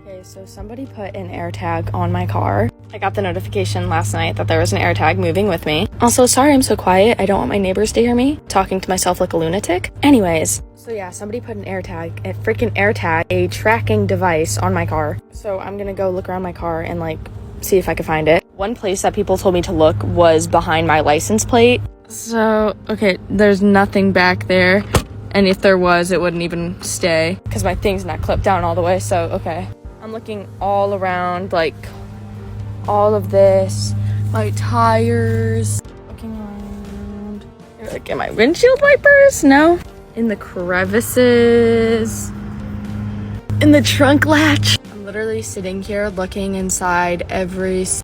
Okay, so somebody put an AirTag on my car. I got the notification last night that there was an AirTag moving with me. Also, sorry I'm so quiet. I don't want my neighbors to hear me talking to myself like a lunatic. Anyways, so yeah, somebody put an AirTag, a freaking AirTag, a tracking device on my car. So I'm gonna go look around my car and like see if I can find it. One place that people told me to look was behind my license plate. So, okay, there's nothing back there. And if there was, it wouldn't even stay because my thing's not clipped down all the way. So, okay. I'm looking all around, like all of this, my tires, looking around. Like, am I windshield wipers? No. In the crevices, in the trunk latch. I'm literally sitting here looking inside every